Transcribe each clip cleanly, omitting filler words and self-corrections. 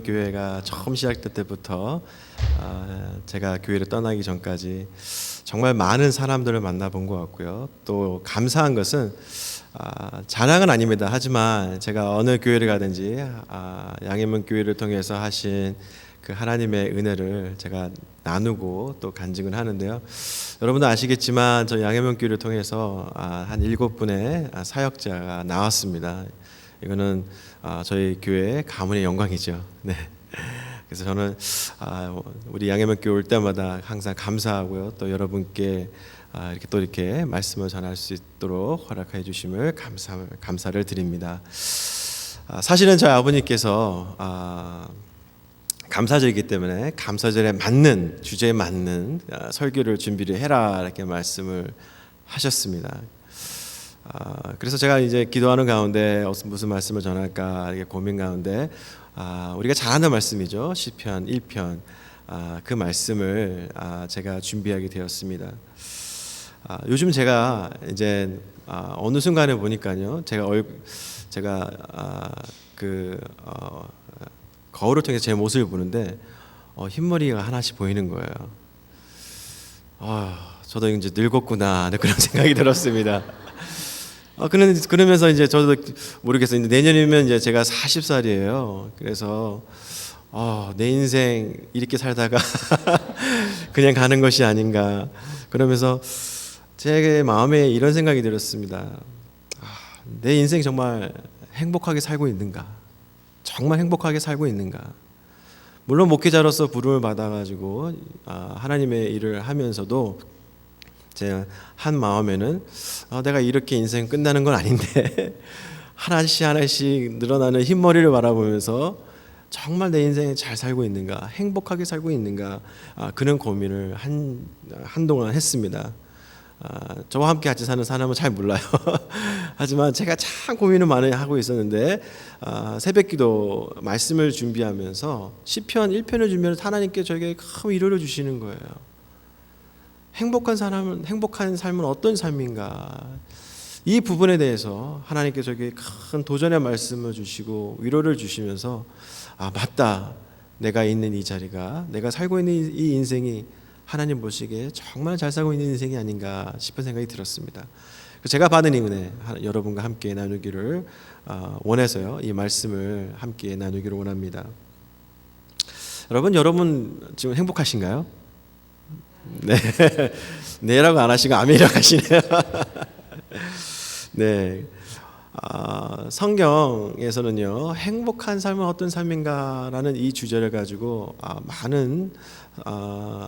교회가 처음 시작될 때부터 제가 교회를 떠나기 전까지 정말 많은 사람들을 만나본 것 같고요. 또 감사한 것은 자랑은 아닙니다. 하지만 제가 어느 교회를 가든지 양해문 교회를 통해서 하신 그 하나님의 은혜를 제가 나누고 또 간증을 하는데요. 여러분도 아시겠지만 저희 양해문 교회를 통해서 한 7분의 사역자가 나왔습니다. 이거는 저희 교회의 가문의 영광이죠. 네. 그래서 저는 우리 양해문 교회 올 때마다 항상 감사하고요. 또 여러분께 이렇게 말씀을 전할 수 있도록 허락해 주심을 감사를 드립니다. 사실은 저희 아버님께서 감사절이기 때문에 감사절에 맞는 주제에 맞는 설교를 준비를 해라 이렇게 말씀을 하셨습니다. 그래서 제가 이제 기도하는 가운데 무슨 말씀을 전할까 이렇게 고민 가운데 우리가 잘 아는 말씀이죠. 시편 1편 그 말씀을 제가 준비하게 되었습니다. 요즘 제가 이제 어느 순간에 보니까요, 제가 거울을 통해서 제 모습을 보는데 흰머리가 하나씩 보이는 거예요. 저도 이제 늙었구나 그런 생각이 들었습니다. 그러면서 이제 저도 모르겠어요. 내년이면 이제 제가 40살이에요. 그래서 내 인생 이렇게 살다가 그냥 가는 것이 아닌가. 그러면서 제 마음에 이런 생각이 들었습니다. 내 인생 정말 행복하게 살고 있는가? 정말 행복하게 살고 있는가? 물론 목회자로서 부름을 받아가지고 하나님의 일을 하면서도 제 한 마음에는 내가 이렇게 인생 끝나는 건 아닌데 하나씩 늘어나는 흰머리를 바라보면서 정말 내 인생에 잘 살고 있는가, 행복하게 살고 있는가, 그런 고민을 한동안 했습니다. 저와 함께 같이 사는 사람은 잘 몰라요. 하지만 제가 참 고민을 많이 하고 있었는데 새벽기도 말씀을 준비하면서 시편 1편을 준비하면서 하나님께 저에게 큰 위로를 주시는 거예요. 행복한 삶은 어떤 삶인가? 이 부분에 대해서 하나님께 저에게 큰 도전의 말씀을 주시고 위로를 주시면서 맞다. 내가 있는 이 자리가, 내가 살고 있는 이 인생이 하나님 보시기에 정말 잘 살고 있는 인생이 아닌가 싶은 생각이 들었습니다. 제가 받은 이 은혜 여러분과 함께 나누기를 원해서요. 이 말씀을 함께 나누기를 원합니다. 여러분 지금 행복하신가요? 네, 네라고 안 하시고 아멘이라고 하시네요. 네, 성경에서는요, 행복한 삶은 어떤 삶인가라는 이 주제를 가지고 많은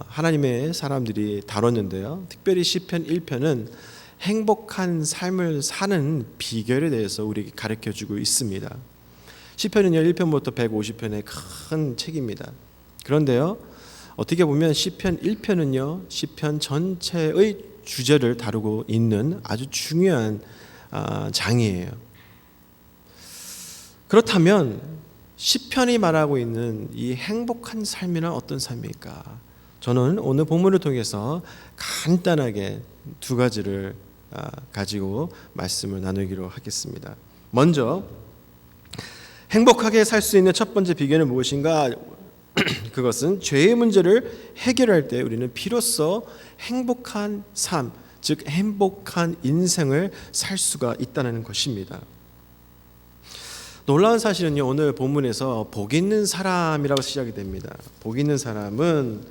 하나님의 사람들이 다뤘는데요. 특별히 시편 1편은 행복한 삶을 사는 비결에 대해서 우리에게 가르쳐주고 있습니다. 시편은요, 1편부터 150편의 큰 책입니다. 그런데요, 어떻게 보면 시편 1편은요, 시편 전체의 주제를 다루고 있는 아주 중요한 장이에요. 그렇다면 시편이 말하고 있는 이 행복한 삶이란 어떤 삶일까? 저는 오늘 본문을 통해서 간단하게 두 가지를 가지고 말씀을 나누기로 하겠습니다. 먼저 행복하게 살 수 있는 첫 번째 비결은 무엇인가? 그것은 죄의 문제를 해결할 때 우리는 비로소 행복한 삶, 즉 행복한 인생을 살 수가 있다는 것입니다. 놀라운 사실은요, 오늘 본문에서 복 있는 사람이라고 시작이 됩니다. 복 있는 사람은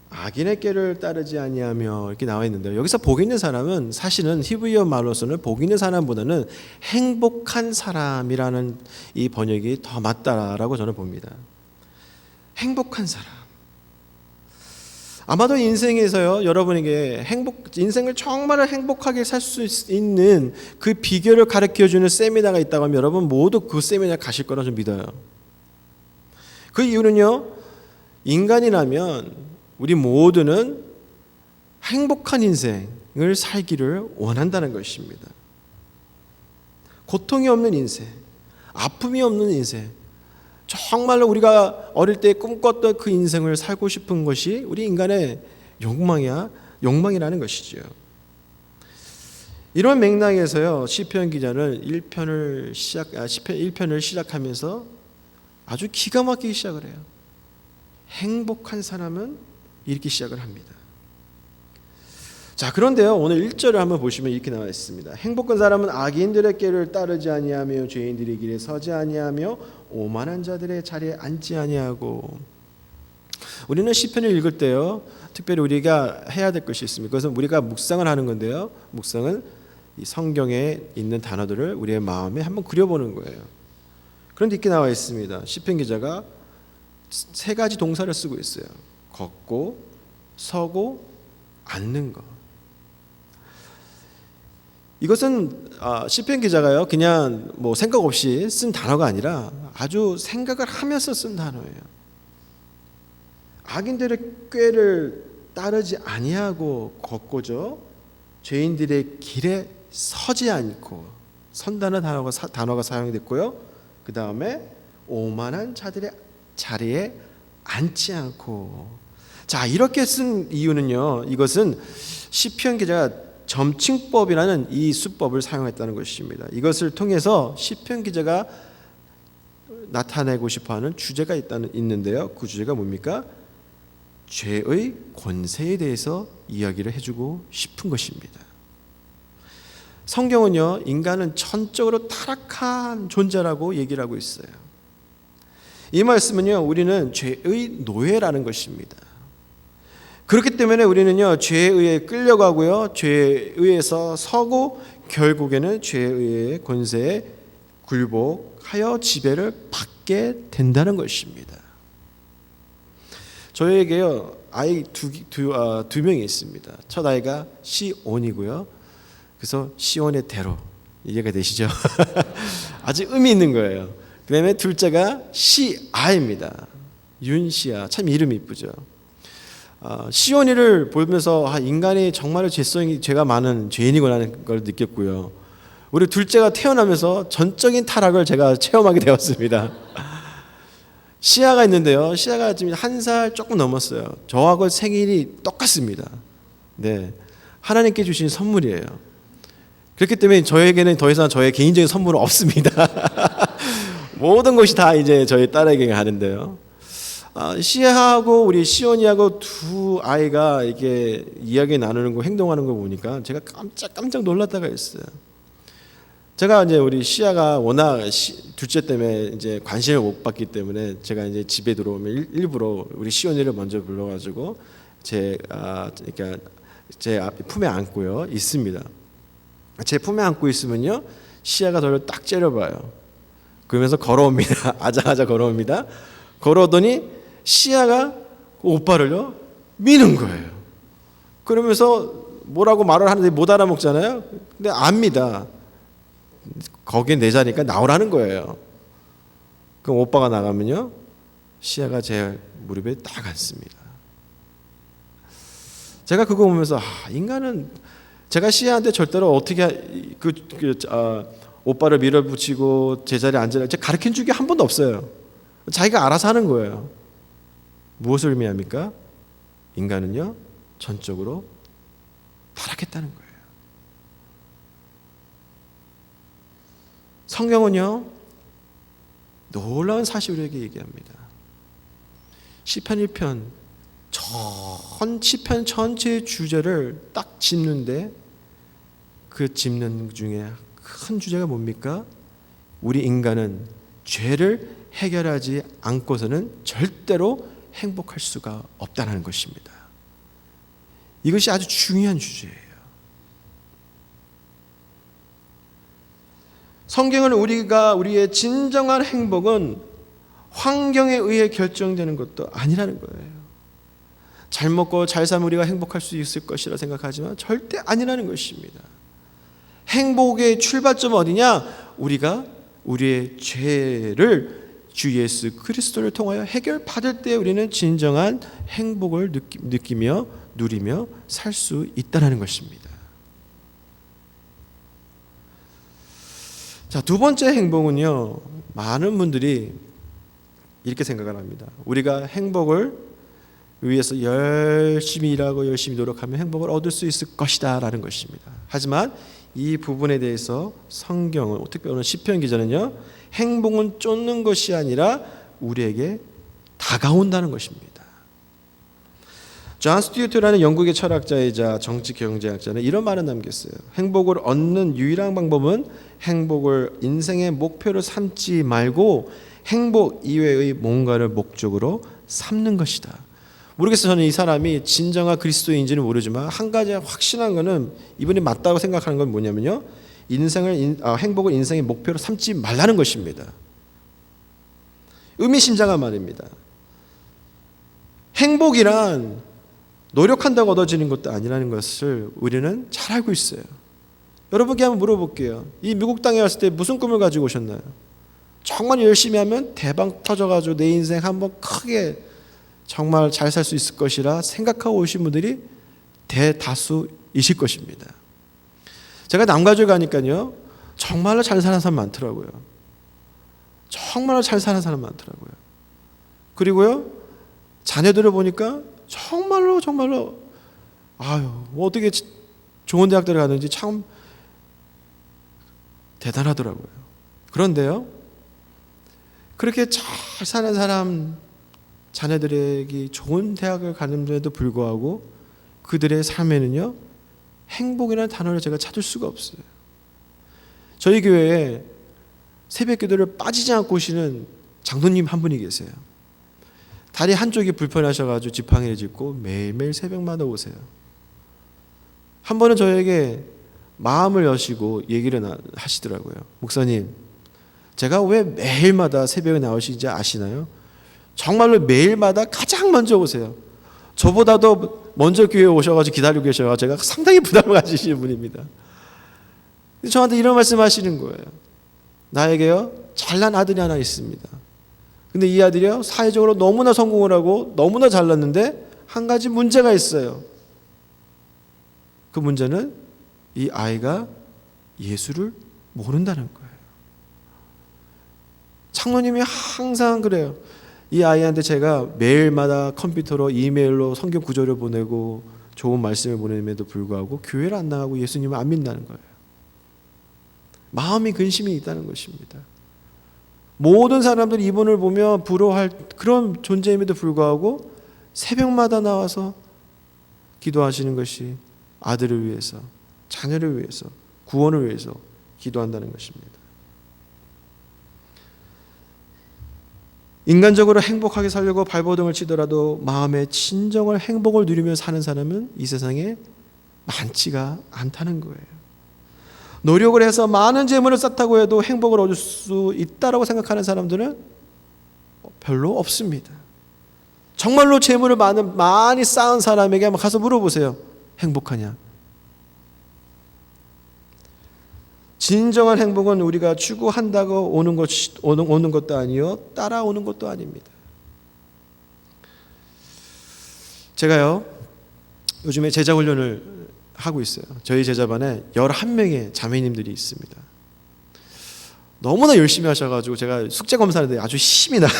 악인의 꾀를 따르지 아니하며 이렇게 나와 있는데요. 여기서 복 있는 사람은 사실은 히브리어 말로서는 복 있는 사람보다는 행복한 사람이라는 이 번역이 더 맞다라고 저는 봅니다. 행복한 사람. 아마도 인생에서요, 여러분에게 인생을 정말 행복하게 살 수 있는 그 비결을 가르쳐주는 세미나가 있다고 하면 여러분 모두 그 세미나 가실 거라 좀 믿어요. 그 이유는요, 인간이라면 우리 모두는 행복한 인생을 살기를 원한다는 것입니다. 고통이 없는 인생, 아픔이 없는 인생, 정말로 우리가 어릴 때 꿈꿨던 그 인생을 살고 싶은 것이 우리 인간의 욕망이라는 것이죠. 이런 맥락에서요, 시편 기자는 시편 1편을 시작하면서 아주 기가 막히게 시작을 해요. 행복한 사람은 이렇게 시작을 합니다. 자, 그런데요, 오늘 1절을 한번 보시면 이렇게 나와 있습니다. 행복한 사람은 악인들의 길을 따르지 아니하며 죄인들의 길에 서지 아니하며 오만한 자들의 자리에 앉지 아니하고. 우리는 시편을 읽을 때요, 특별히 우리가 해야 될 것이 있습니다. 그것은 우리가 묵상을 하는 건데요, 묵상은 이 성경에 있는 단어들을 우리의 마음에 한번 그려보는 거예요. 그런데 이렇게 나와 있습니다. 시편 기자가 세 가지 동사를 쓰고 있어요. 걷고, 서고, 앉는 것. 이것은 시편 기자가요, 그냥 뭐 생각 없이 쓴 단어가 아니라 아주 생각을 하면서 쓴 단어예요. 악인들의 꾀를 따르지 아니하고 걷고죠, 죄인들의 길에 서지 않고, 선다는 단어가 사용됐고요, 그 다음에 오만한 자들의 자리에 앉지 않고. 자, 이렇게 쓴 이유는요, 이것은 시편 기자가 점칭법이라는 이 수법을 사용했다는 것입니다. 이것을 통해서 시편 기자가 나타내고 싶어하는 주제가 있는데요. 그 주제가 뭡니까? 죄의 권세에 대해서 이야기를 해주고 싶은 것입니다. 성경은요, 인간은 전적으로 타락한 존재라고 얘기를 하고 있어요. 이 말씀은요, 우리는 죄의 노예라는 것입니다. 그렇기 때문에 우리는요, 죄에 의해 끌려가고요, 죄에 의해서 서고, 결국에는 죄에 의해 권세에 굴복하여 지배를 받게 된다는 것입니다. 저에게요, 아이 두 명이 있습니다. 첫 아이가 시온이고요. 그래서 시온의 대로, 이해가 되시죠? 아주 의미 있는 거예요. 그 다음에 둘째가 시아입니다. 윤시아, 참 이름이 이쁘죠. 시온이를 보면서 인간이 정말 죄가 많은 죄인이구나라는 걸 느꼈고요. 우리 둘째가 태어나면서 전적인 타락을 제가 체험하게 되었습니다. 시아가 있는데요, 시아가 지금 1살 조금 넘었어요. 저하고 생일이 똑같습니다. 네, 하나님께 주신 선물이에요. 그렇기 때문에 저에게는 더 이상 저의 개인적인 선물은 없습니다. 모든 것이 다 이제 저희 딸에게 가는데요. 시아하고 우리 시온이하고 두 아이가 이렇게 이야기 나누는 거, 행동하는 거 보니까 제가 깜짝 놀랐다가 있어요. 제가 이제 우리 시아가 워낙 둘째 때문에 이제 관심을 못 받기 때문에 제가 이제 집에 들어오면 일부러 우리 시온이를 먼저 불러가지고 그러니까 제 앞에 품에 안고요 있습니다. 제 품에 안고 있으면요, 시아가 저를 딱 째려봐요. 그러면서 걸어옵니다. 아자아자 걸어옵니다. 걸어오더니 시아가 오빠를요 미는 거예요. 그러면서 뭐라고 말을 하는데 못 알아먹잖아요. 근데 압니다. 거기에 내 자리니까 나오라는 거예요. 그럼 오빠가 나가면요, 시아가 제 무릎에 딱 앉습니다. 제가 그거 보면서 인간은, 제가 시아한테 절대로 어떻게 오빠를 밀어붙이고 제자리에 앉으라 가르친 적이 한 번도 없어요. 자기가 알아서 하는 거예요. 무엇을 의미합니까? 인간은요, 전적으로 타락했다는 거예요. 성경은요, 놀라운 사실을 우리에게 얘기합니다. 시편 1편 시편 전체의 주제를 딱 짚는데, 그 짚는 중에 큰 주제가 뭡니까? 우리 인간은 죄를 해결하지 않고서는 절대로 행복할 수가 없다는 것입니다. 이것이 아주 중요한 주제예요. 성경은 우리의 진정한 행복은 환경에 의해 결정되는 것도 아니라는 거예요. 잘 먹고 잘 살면 우리가 행복할 수 있을 것이라 생각하지만 절대 아니라는 것입니다. 행복의 출발점은 어디냐? 우리가 우리의 죄를 주 예수 그리스도를 통하여 해결받을 때 우리는 진정한 행복을 느끼며 누리며 살 수 있다는 것입니다. 자, 두 번째 행복은요, 많은 분들이 이렇게 생각을 합니다. 우리가 행복을 위해서 열심히 일하고 열심히 노력하면 행복을 얻을 수 있을 것이다 라는 것입니다. 하지만 이 부분에 대해서 성경은, 특히 오늘 시편 기자는요, 행복은 쫓는 것이 아니라 우리에게 다가온다는 것입니다. 존 스튜어트라는 영국의 철학자이자 정치 경제학자는 이런 말을 남겼어요. 행복을 얻는 유일한 방법은 행복을 인생의 목표로 삼지 말고 행복 이외의 뭔가를 목적으로 삼는 것이다. 모르겠어요. 저는 이 사람이 진정한 그리스도인지는 모르지만 한 가지 확실한 것은 이분이 맞다고 생각하는 건 뭐냐면요, 행복을 인생의 목표로 삼지 말라는 것입니다. 의미심장한 말입니다. 행복이란 노력한다고 얻어지는 것도 아니라는 것을 우리는 잘 알고 있어요. 여러분께 한번 물어볼게요. 이 미국 땅에 왔을 때 무슨 꿈을 가지고 오셨나요? 정말 열심히 하면 대박 터져가지고 내 인생 한번 크게 정말 잘 살 수 있을 것이라 생각하고 오신 분들이 대다수이실 것입니다. 제가 남가주에 가니까요, 정말로 잘 사는 사람 많더라고요. 정말로 잘 사는 사람 많더라고요. 그리고요, 자녀들을 보니까 정말로 어떻게 좋은 대학들을 가는지 참 대단하더라고요. 그런데요, 그렇게 잘 사는 사람 자녀들에게 좋은 대학을 가는데도 불구하고 그들의 삶에는요, 행복이라는 단어를 제가 찾을 수가 없어요. 저희 교회에 새벽 기도를 빠지지 않고 오시는 장로님 한 분이 계세요. 다리 한쪽이 불편하셔가지고 지팡이를 짚고 매일매일 새벽마다 오세요. 한 번은 저에게 마음을 여시고 얘기를 하시더라고요. 목사님, 제가 왜 매일마다 새벽에 나오시는지 아시나요? 정말로 매일마다 가장 먼저 오세요. 저보다도 먼저 교회에 오셔가지고 기다리고 계셔서 제가 상당히 부담을 가지시는 분입니다. 저한테 이런 말씀하시는 거예요. 나에게요, 잘난 아들이 하나 있습니다. 근데 이 아들이요, 사회적으로 너무나 성공을 하고 너무나 잘났는데 한 가지 문제가 있어요. 그 문제는 이 아이가 예수를 모른다는 거예요. 장로님이 항상 그래요. 이 아이한테 제가 매일마다 컴퓨터로 이메일로 성경 구절을 보내고 좋은 말씀을 보냄에도 불구하고 교회를 안 나가고 예수님을 안 믿는다는 거예요. 마음이 근심이 있다는 것입니다. 모든 사람들이 이분을 보며 부러워할 그런 존재임에도 불구하고 새벽마다 나와서 기도하시는 것이 아들을 위해서, 자녀를 위해서, 구원을 위해서 기도한다는 것입니다. 인간적으로 행복하게 살려고 발버둥을 치더라도 마음의 진정한 행복을 누리며 사는 사람은 이 세상에 많지가 않다는 거예요. 노력을 해서 많은 재물을 쌓다고 해도 행복을 얻을 수 있다고 생각하는 사람들은 별로 없습니다. 정말로 재물을 많이 쌓은 사람에게 한번 가서 물어보세요. 행복하냐? 진정한 행복은 우리가 추구한다고 오는 것도 아니요, 따라오는 것도 아닙니다. 제가요, 요즘에 제자 훈련을 하고 있어요. 저희 제자반에 11명의 자매님들이 있습니다. 너무나 열심히 하셔가지고 제가 숙제 검사하는데 아주 힘이 나요.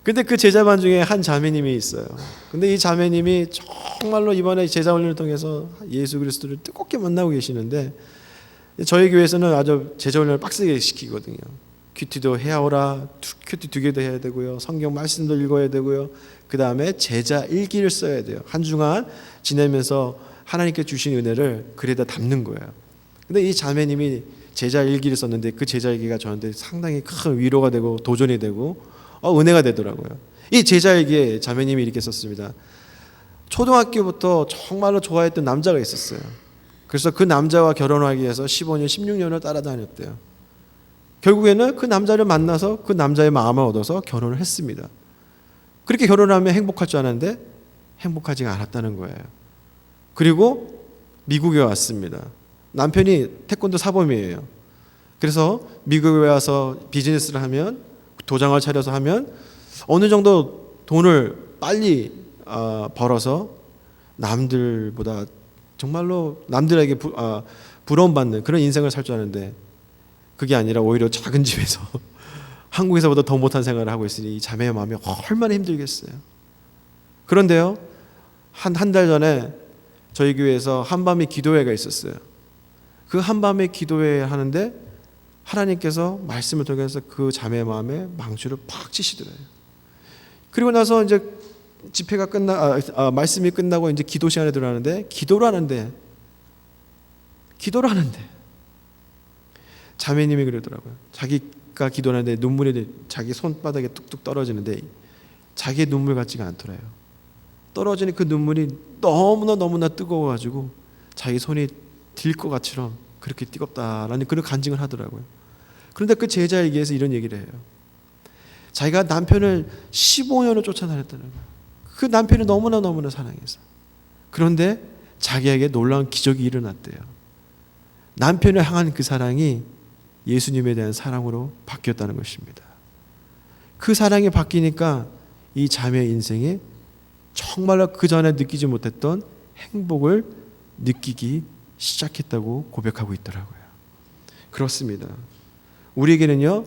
근데 그 제자반 중에 한 자매님이 있어요. 근데 이 자매님이 정말로 이번에 제자 훈련을 통해서 예수 그리스도를 뜨겁게 만나고 계시는데, 저희 교회에서는 아주 제자 훈련을 빡세게 시키거든요. 큐티도 해야 오라, 큐티 2개도 해야 되고요, 성경 말씀도 읽어야 되고요, 그 다음에 제자 일기를 써야 돼요. 한 주간 지내면서 하나님께 주신 은혜를 글에다 담는 거예요. 근데 이 자매님이 제자 일기를 썼는데 그 제자 일기가 저한테 상당히 큰 위로가 되고 도전이 되고 은혜가 되더라고요. 이 제자 일기에 자매님이 이렇게 썼습니다. 초등학교부터 정말로 좋아했던 남자가 있었어요. 그래서 그 남자와 결혼하기 위해서 15년, 16년을 따라다녔대요. 결국에는 그 남자를 만나서 그 남자의 마음을 얻어서 결혼을 했습니다. 그렇게 결혼하면 행복할 줄 알았는데 행복하지가 않았다는 거예요. 그리고 미국에 왔습니다. 남편이 태권도 사범이에요. 그래서 미국에 와서 비즈니스를 하면, 도장을 차려서 하면 어느 정도 돈을 빨리 벌어서 남들보다 정말로 남들에게 부러움받는 그런 인생을 살 줄 아는데 그게 아니라 오히려 작은 집에서 한국에서보다 더 못한 생활을 하고 있으니 이 자매의 마음이 얼마나 힘들겠어요. 그런데요, 한 달 전에 저희 교회에서 한밤의 기도회가 있었어요. 그 한밤의 기도회 하는데 하나님께서 말씀을 통해서 그 자매의 마음에 망치를 팍 치시더래요. 그리고 나서 이제 집회가 말씀이 끝나고 이제 기도 시간에 들어가는데 기도를 하는데 자매님이 그러더라고요. 자기가 기도하는데 눈물이 자기 손바닥에 뚝뚝 떨어지는데 자기의 눈물 같지가 않더래요. 떨어지는 그 눈물이 너무나 뜨거워가지고 자기 손이 딜 것 같처럼 그렇게 뜨겁다라는 그런 간증을 하더라고요. 그런데 그 제자에게서 이런 얘기를 해요. 자기가 남편을 15년을 쫓아다녔다는 거예요. 그 남편이 너무나 사랑해서. 그런데 자기에게 놀라운 기적이 일어났대요. 남편을 향한 그 사랑이 예수님에 대한 사랑으로 바뀌었다는 것입니다. 그 사랑이 바뀌니까 이 자매의 인생에 정말로 그 전에 느끼지 못했던 행복을 느끼기 시작했다고 고백하고 있더라고요. 그렇습니다. 우리에게는요,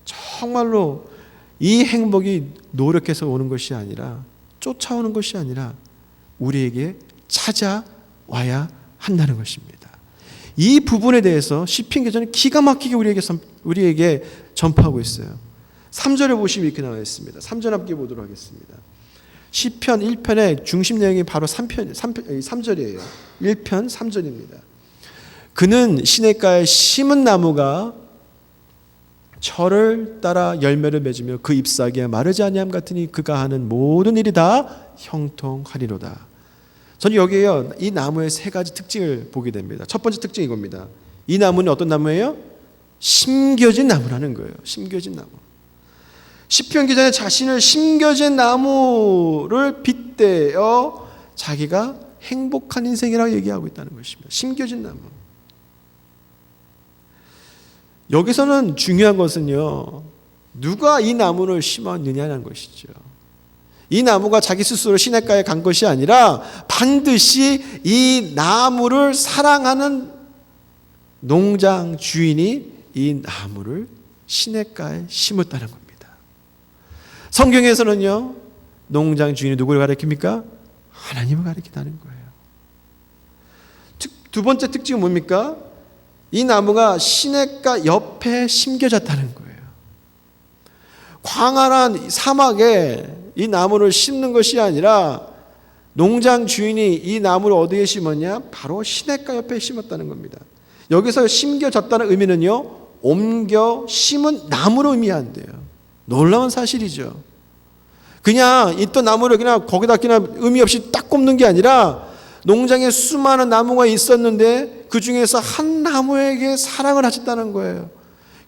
정말로 이 행복이 노력해서 오는 것이 아니라, 쫓아오는 것이 아니라 우리에게 찾아와야 한다는 것입니다. 이 부분에 대해서 시편 기자는 기가 막히게 우리에게 전파하고 있어요. 3절에 보시면 이렇게 나와 있습니다. 3절 함께 보도록 하겠습니다. 시편 1편의 중심 내용이 바로 3절이에요. 1편 3절입니다. 그는 시냇가에 심은 나무가 철을 따라 열매를 맺으며 그 잎사귀에 마르지 아니함 같으니 그가 하는 모든 일이 다 형통하리로다. 저는 여기에요, 이 나무의 세 가지 특징을 보게 됩니다. 첫 번째 특징이 이겁니다. 이 나무는 어떤 나무예요? 심겨진 나무라는 거예요. 심겨진 나무. 시편 기자는 자신을 심겨진 나무를 빗대어 자기가 행복한 인생이라고 얘기하고 있다는 것입니다. 심겨진 나무. 여기서는 중요한 것은요, 누가 이 나무를 심었느냐는 것이죠. 이 나무가 자기 스스로 시냇가에 간 것이 아니라 반드시 이 나무를 사랑하는 농장 주인이 이 나무를 시냇가에 심었다는 겁니다. 성경에서는요, 농장 주인이 누구를 가리킵니까? 하나님을 가리킨다는 거예요. 두 번째 특징은 뭡니까? 이 나무가 시냇가 옆에 심겨졌다는 거예요. 광활한 사막에 이 나무를 심는 것이 아니라 농장 주인이 이 나무를 어디에 심었냐? 바로 시냇가 옆에 심었다는 겁니다. 여기서 심겨졌다는 의미는요, 옮겨 심은 나무를 의미한대요. 놀라운 사실이죠. 그냥 있던 나무를 그냥 거기다 그냥 의미 없이 딱 꼽는 게 아니라 농장에 수많은 나무가 있었는데 그 중에서 한 나무에게 사랑을 하셨다는 거예요.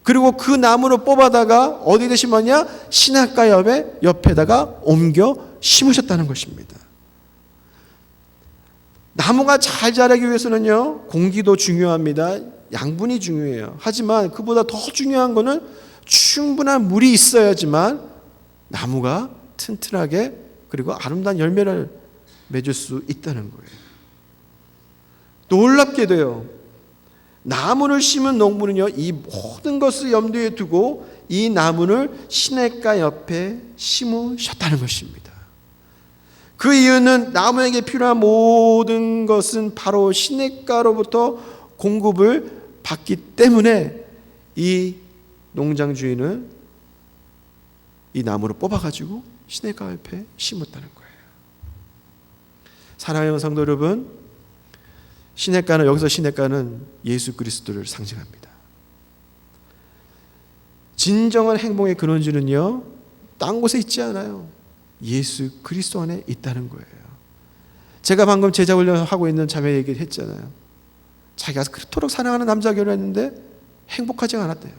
그리고 그 나무를 뽑아다가 어디에 심었냐? 시냇가 옆에다가 옮겨 심으셨다는 것입니다. 나무가 잘 자라기 위해서는요, 공기도 중요합니다. 양분이 중요해요. 하지만 그보다 더 중요한 거는 충분한 물이 있어야지만 나무가 튼튼하게 그리고 아름다운 열매를 맺을 수 있다는 거예요. 놀랍게도요, 나무를 심은 농부는요, 이 모든 것을 염두에 두고 이 나무를 시냇가 옆에 심으셨다는 것입니다. 그 이유는 나무에게 필요한 모든 것은 바로 시냇가로부터 공급을 받기 때문에 이 농장 주인은 이 나무를 뽑아가지고 시냇가 옆에 심었다는 거예요. 사랑하는 성도 여러분, 시냇가는, 여기서 시냇가는 예수 그리스도를 상징합니다. 진정한 행복의 근원지는요, 딴 곳에 있지 않아요. 예수 그리스도 안에 있다는 거예요. 제가 방금 제자 훈련하고 있는 자매 얘기를 했잖아요. 자기가 그토록 사랑하는 남자 결혼했는데 행복하지 않았대요.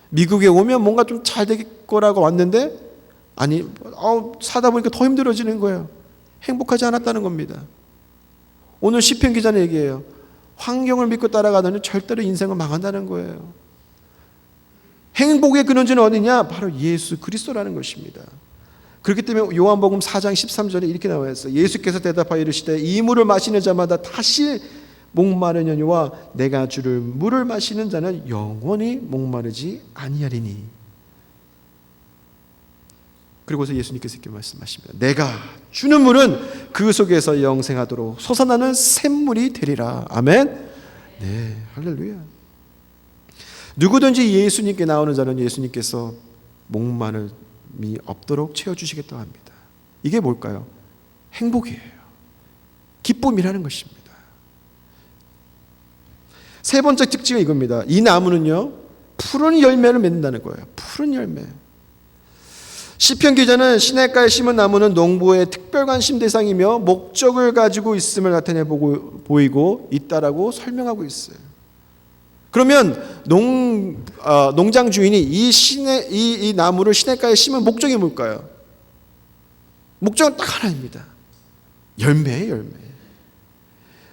미국에 오면 뭔가 좀 잘 될 거라고 왔는데 사다 보니까 더 힘들어지는 거예요. 행복하지 않았다는 겁니다. 오늘 시편 기자는 얘기해요. 환경을 믿고 따라가더니 절대로 인생은 망한다는 거예요. 행복의 근원지는 어디냐? 바로 예수 그리스도라는 것입니다. 그렇기 때문에 요한복음 4장 13절에 이렇게 나와 있어요. 예수께서 대답하여 이르시되 이 물을 마시는 자마다 다시 목마르느니와 내가 주를 물을 마시는 자는 영원히 목마르지 아니하리니. 그리고서 예수님께서 이렇게 말씀하십니다. 내가 주는 물은 그 속에서 영생하도록 솟아나는 샘물이 되리라. 아멘. 네, 할렐루야. 누구든지 예수님께 나오는 자는 예수님께서 목마름이 없도록 채워주시겠다고 합니다. 이게 뭘까요? 행복이에요. 기쁨이라는 것입니다. 세 번째 특징은 이겁니다. 이 나무는요, 푸른 열매를 맺는다는 거예요. 푸른 열매. 시편 기자는 시냇가에 심은 나무는 농부의 특별 관심 대상이며 목적을 가지고 있음을 나타내 보이고 있다라고 설명하고 있어요. 그러면 농장 주인이 이 나무를 시냇가에 심은 목적이 뭘까요? 목적은 딱 하나입니다. 열매예요, 열매.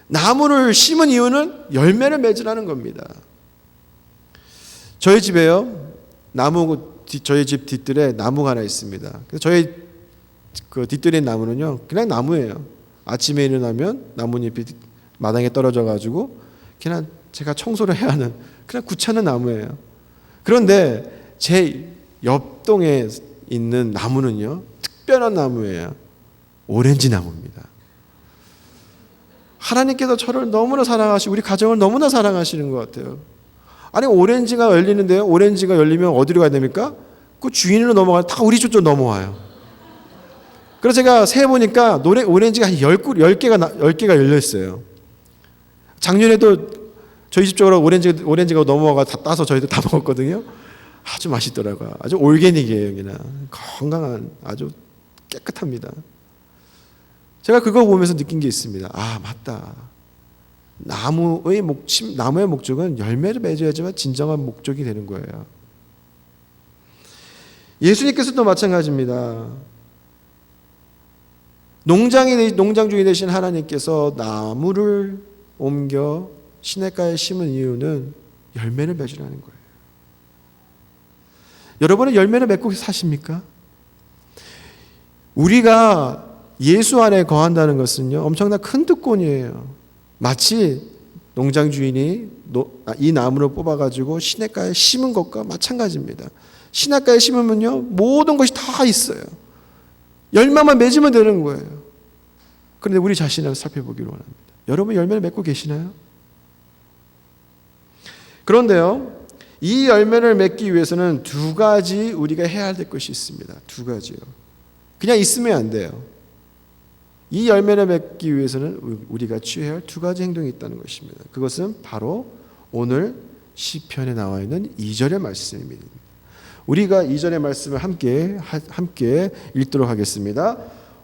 나무를 심은 이유는 열매를 맺으라는 겁니다. 저희 집에요, 저희 집 뒷뜰에 나무가 하나 있습니다. 그래서 저희 그 뒷뜰에 나무는요, 그냥 나무예요. 아침에 일어나면 나뭇잎이 마당에 떨어져 가지고 그냥 제가 청소를 해야 하는 그냥 귀찮은 나무예요. 그런데 제 옆동에 있는 나무는요, 특별한 나무예요. 오렌지 나무입니다. 하나님께서 저를 너무나 사랑하시고 우리 가정을 너무나 사랑하시는 것 같아요. 아니, 오렌지가 열리는데요, 오렌지가 열리면 어디로 가야 됩니까? 그 주인으로 넘어가요. 다 우리 쪽으로 넘어와요. 그래서 제가 세어보니까 오렌지가 한 10개가 열려있어요. 작년에도 저희 집 쪽으로 오렌지가 넘어와가 다 따서 저희도 다 먹었거든요. 아주 맛있더라고요. 아주 올게닉이에요. 그냥 건강한, 아주 깨끗합니다. 제가 그거 보면서 느낀 게 있습니다. 아, 맞다. 나무의 목적은 열매를 맺어야지만 진정한 목적이 되는 거예요. 예수님께서도 마찬가지입니다. 농장 주인 되신 하나님께서 나무를 옮겨 시냇가에 심은 이유는 열매를 맺으라는 거예요. 여러분은 열매를 맺고 사십니까? 우리가 예수 안에 거한다는 것은요, 엄청난 큰 특권이에요. 마치 농장 주인이 이 나무를 뽑아가지고 시냇가에 심은 것과 마찬가지입니다. 시냇가에 심으면요, 모든 것이 다 있어요. 열매만 맺으면 되는 거예요. 그런데 우리 자신을 살펴보기로 원합니다. 여러분 열매를 맺고 계시나요? 그런데요, 이 열매를 맺기 위해서는 두 가지 우리가 해야 될 것이 있습니다. 두 가지요. 그냥 있으면 안 돼요. 이 열매를 맺기 위해서는 우리가 취해야 할 두 가지 행동이 있다는 것입니다. 그것은 바로 오늘 시편에 나와 있는 2절의 말씀입니다. 우리가 2절의 말씀을 함께 읽도록 하겠습니다.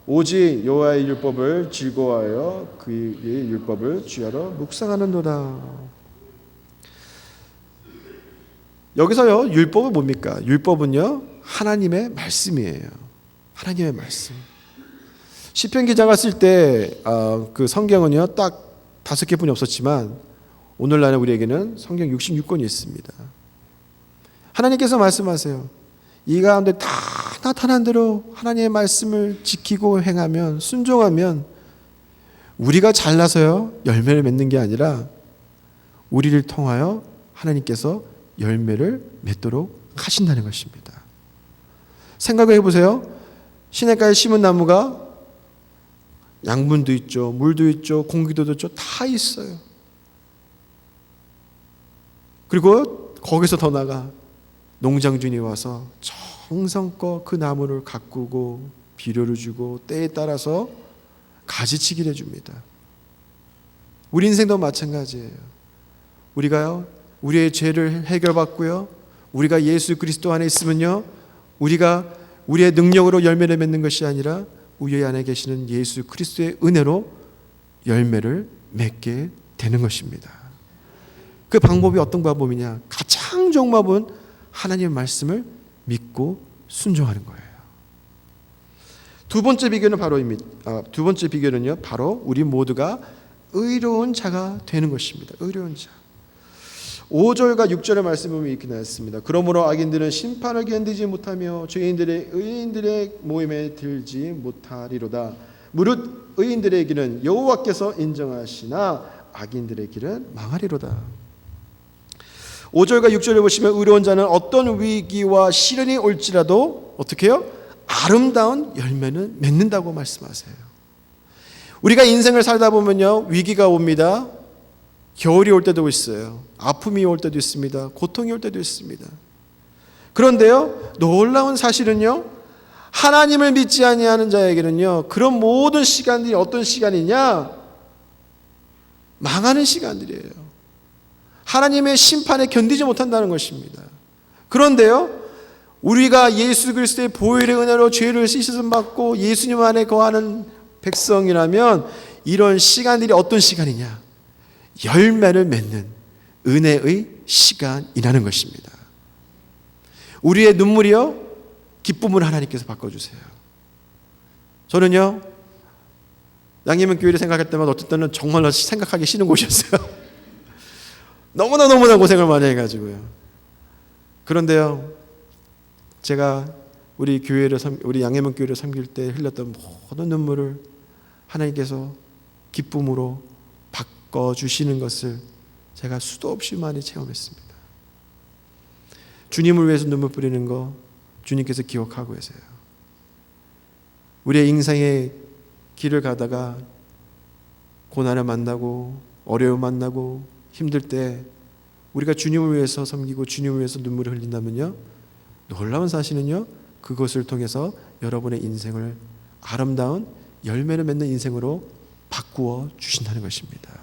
오직 여호와의 율법을 즐거워하여 그의 율법을 주야로 묵상하는도다. 여기서요, 율법은 뭡니까? 율법은요, 하나님의 말씀이에요. 하나님의 말씀. 시편 기자가 쓸 때 그 성경은요, 딱 5개뿐이 없었지만 오늘날에 우리에게는 성경 66권이 있습니다. 하나님께서 말씀하세요. 이 가운데 다 나타난 대로 하나님의 말씀을 지키고 행하면, 순종하면 우리가 잘나서요 열매를 맺는 게 아니라 우리를 통하여 하나님께서 열매를 맺도록 하신다는 것입니다. 생각을 해보세요. 시냇가에 심은 나무가 양분도 있죠, 물도 있죠, 공기도 있죠, 다 있어요. 그리고 거기서 더 나가 농장 주인이 와서 정성껏 그 나무를 가꾸고 비료를 주고 때에 따라서 가지치기를 해줍니다. 우리 인생도 마찬가지예요. 우리가요, 우리의 죄를 해결받고요, 우리가 예수 그리스도 안에 있으면요, 우리가 우리의 능력으로 열매를 맺는 것이 아니라 우리 안에 계시는 예수 그리스도의 은혜로 열매를 맺게 되는 것입니다. 그 방법이 어떤 방법이냐? 가장 좋은 방법은 하나님의 말씀을 믿고 순종하는 거예요. 두 번째 비결은요, 바로 우리 모두가 의로운 자가 되는 것입니다. 의로운 자. 5절과 6절의 말씀 보면 이렇게 나왔습니다. 그러므로 악인들은 심판을 견디지 못하며 의인들의 모임에 들지 못하리로다. 무릇 의인들의 길은 여호와께서 인정하시나 악인들의 길은 망하리로다. 5절과 6절을 보시면 의로운 자는 어떤 위기와 시련이 올지라도 어떻게 해요? 아름다운 열매는 맺는다고 말씀하세요. 우리가 인생을 살다 보면요, 위기가 옵니다. 겨울이 올 때도 있어요. 아픔이 올 때도 있습니다. 고통이 올 때도 있습니다. 그런데요, 놀라운 사실은요, 하나님을 믿지 아니하는 자에게는요, 그런 모든 시간들이 어떤 시간이냐? 망하는 시간들이에요. 하나님의 심판에 견디지 못한다는 것입니다. 그런데요, 우리가 예수 그리스도의 보혈의 은혜로 죄를 씻으심 받고 예수님 안에 거하는 백성이라면 이런 시간들이 어떤 시간이냐? 열매를 맺는 은혜의 시간이라는 것입니다. 우리의 눈물이요, 기쁨을 하나님께서 바꿔주세요. 저는요, 양희문 교회를 생각할 때마다 어떤 때는 정말로 생각하기 싫은 곳이었어요. 너무나 고생을 많이 해가지고요. 그런데요, 제가 우리 양혜문 교회를 섬길 때 흘렸던 모든 눈물을 하나님께서 기쁨으로 바꿔주시는 것을 제가 수도 없이 많이 체험했습니다. 주님을 위해서 눈물 뿌리는 거 주님께서 기억하고 계세요. 우리의 인생의 길을 가다가 고난을 만나고 어려움 만나고 힘들 때 우리가 주님을 위해서 섬기고 주님을 위해서 눈물을 흘린다면요, 놀라운 사실은요, 그것을 통해서 여러분의 인생을 아름다운 열매를 맺는 인생으로 바꾸어 주신다는 것입니다.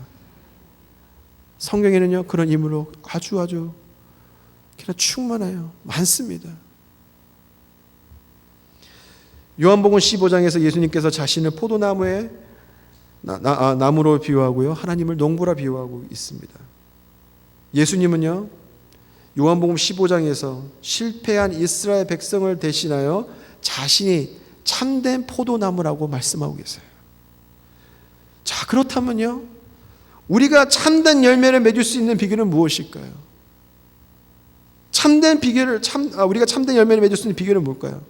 성경에는요, 그런 인물로 아주 그냥 충만해요. 많습니다. 요한복음 15장에서 예수님께서 자신을 포도나무에 나무로 비유하고요, 하나님을 농부라 비유하고 있습니다. 예수님은요, 요한복음 15장에서 실패한 이스라엘 백성을 대신하여 자신이 참된 포도나무라고 말씀하고 계세요. 자, 그렇다면요, 우리가 참된 열매를 맺을 수 있는 비결은 무엇일까요? 우리가 참된 열매를 맺을 수 있는 비결은 뭘까요?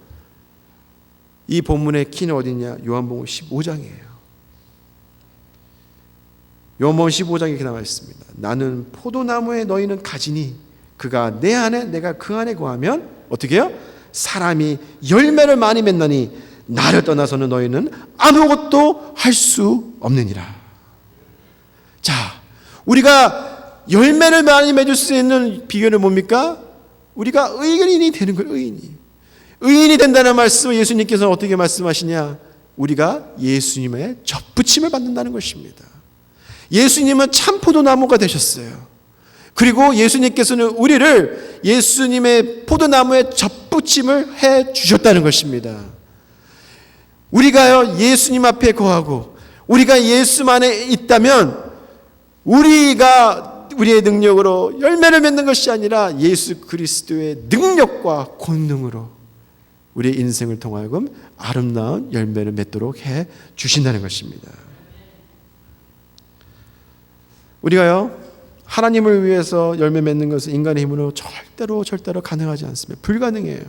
이 본문의 키는 어디냐? 요한복음 15장이에요. 요한복음 15장에 이렇게 나와 있습니다. 나는 포도나무에 너희는 가지니 그가 내 안에 내가 그 안에 거하면 어떻게 해요? 사람이 열매를 많이 맺나니 나를 떠나서는 너희는 아무것도 할 수 없느니라. 자, 우리가 열매를 많이 맺을 수 있는 비결은 뭡니까? 우리가 의인이 되는 거예요. 의인이 된다는 말씀을 예수님께서는 어떻게 말씀하시냐? 우리가 예수님의 접붙임을 받는다는 것입니다. 예수님은 참 포도나무가 되셨어요. 그리고 예수님께서는 우리를 예수님의 포도나무에 접붙임을 해 주셨다는 것입니다. 우리가요, 예수님 앞에 거하고 우리가 예수 안에 있다면 우리의 능력으로 열매를 맺는 것이 아니라 예수 그리스도의 능력과 권능으로 우리의 인생을 통하여금 아름다운 열매를 맺도록 해 주신다는 것입니다. 우리가요, 하나님을 위해서 열매 맺는 것은 인간의 힘으로 절대로 가능하지 않습니다. 불가능해요.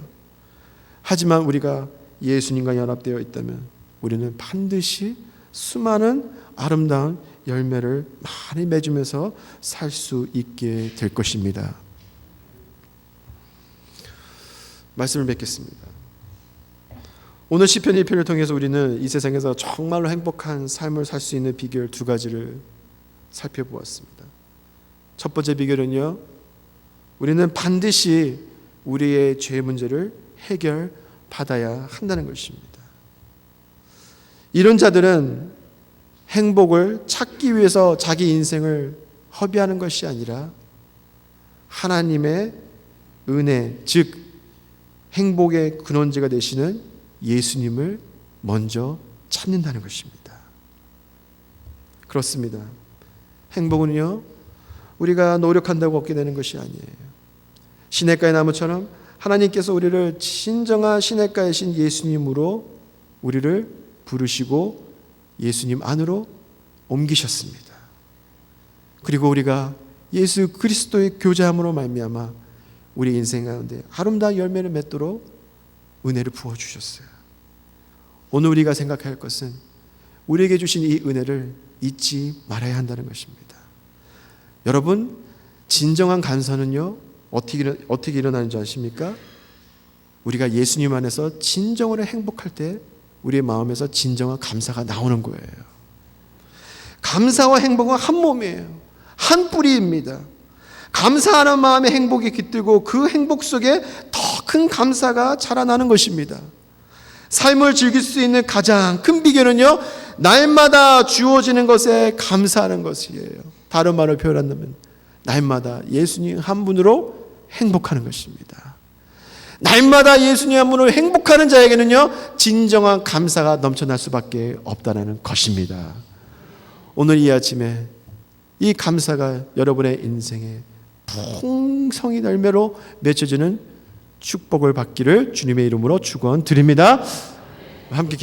하지만 우리가 예수님과 연합되어 있다면 우리는 반드시 수많은 아름다운 열매를 많이 맺으면서 살 수 있게 될 것입니다. 말씀을 맺겠습니다. 오늘 시편 1편을 통해서 우리는 이 세상에서 정말로 행복한 삶을 살 수 있는 비결 두 가지를 살펴보았습니다. 첫 번째 비결은요, 우리는 반드시 우리의 죄 문제를 해결받아야 한다는 것입니다. 이런 자들은 행복을 찾기 위해서 자기 인생을 허비하는 것이 아니라 하나님의 은혜, 즉 행복의 근원지가 되시는 예수님을 먼저 찾는다는 것입니다. 그렇습니다. 행복은요, 우리가 노력한다고 얻게 되는 것이 아니에요. 시냇가의 나무처럼 하나님께서 우리를 진정한 시냇가이신 예수님으로 우리를 부르시고 예수님 안으로 옮기셨습니다. 그리고 우리가 예수 그리스도의 교제함으로 말미암아 우리 인생 가운데 아름다운 열매를 맺도록 은혜를 부어주셨어요. 오늘 우리가 생각해야 할 것은 우리에게 주신 이 은혜를 잊지 말아야 한다는 것입니다. 여러분, 진정한 감사는요, 어떻게 일어나는 줄 아십니까? 우리가 예수님 안에서 진정으로 행복할 때 우리의 마음에서 진정한 감사가 나오는 거예요. 감사와 행복은 한 몸이에요. 한 뿌리입니다. 감사하는 마음에 행복이 깃들고 그 행복 속에 더 큰 감사가 자라나는 것입니다. 삶을 즐길 수 있는 가장 큰 비결은요, 날마다 주어지는 것에 감사하는 것이에요. 다른 말로 표현한다면 날마다 예수님 한 분으로 행복하는 것입니다. 날마다 예수님 한 분으로 행복하는 자에게는요, 진정한 감사가 넘쳐날 수밖에 없다는 것입니다. 오늘 이 아침에 이 감사가 여러분의 인생에 풍성히 열매로 맺혀지는 축복을 받기를 주님의 이름으로 축원드립니다. 함께